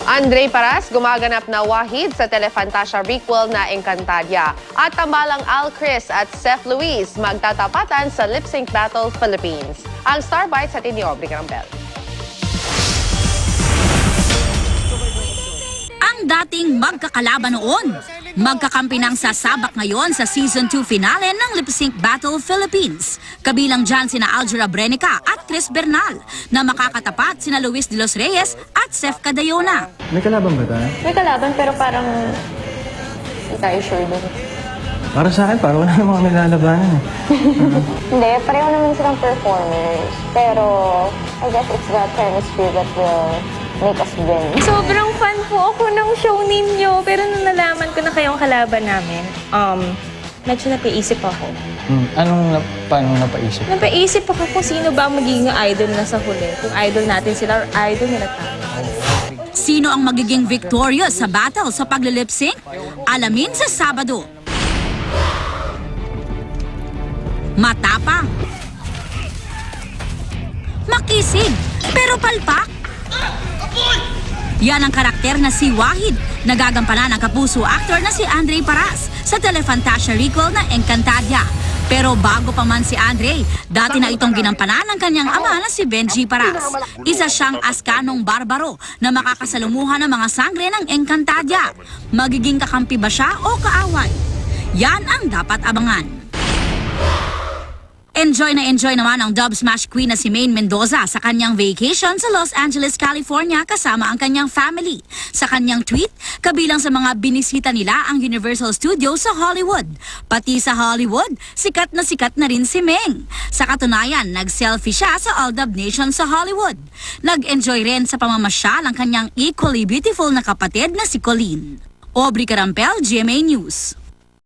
Andre Paras gumaganap na Wahid sa Telefantasia prequel na Encantadia. At tambalang Al Chris at Seth Luis magtatapatan sa Lip Sync Battle Philippines. Ang Star Bites sa ni Aubrey Carampel. Ang dating magkakalaban noon, magkakampi ng sasabak ngayon sa Season 2 finale ng Lip Sync Battle Philippines. Kabilang dyan sina Aljura Brenica at Chris Bernal na makakatapat sina Luis de los Reyes at Seth Cadayona. May kalaban ba tayo? May kalaban pero parang hindi tayo sure doon. Para sa akin, parang wala namang kami lalabanan eh. Hindi, pareho naman silang performers. Pero I guess it's the chemistry that will make us win. Sobrang fan po ako ng show ninyo. Pero nung nalaman ko na kayong kalaban namin, medyo napaisip ako. Paano napaisip? Napaisip ako kung sino ba ang magiging idol na sa huli. Kung idol natin sila or idol nila tayo. Sino ang magiging victorious sa battle sa paglilip sync? Alamin sa Sabado. Matapang. Makisig, pero palpak. Yan ang karakter na si Wahid, nagagampanan ng kapuso actor na si Andre Paras sa Telefantasia recall na Encantadia. Pero bago pa man si Andre, dati na itong ginampanan ng kanyang ama na si Benji Paras. Isa siyang askanong barbaro na makakasalumuhan ng mga sangre ng Encantadia. Magiging kakampi ba siya o kaaway? Yan ang dapat abangan. Enjoy naman ang dub smash queen na si Maine Mendoza sa kanyang vacation sa Los Angeles, California kasama ang kanyang family. Sa kanyang tweet, kabilang sa mga binisita nila ang Universal Studios sa Hollywood. Pati sa Hollywood, sikat na rin si Meng. Sa katunayan, nag-selfie siya sa All Dub Nation sa Hollywood. Nag-enjoy rin sa pamamasyal ang kanyang equally beautiful na kapatid na si Colleen. Aubrey Carampel, GMA News.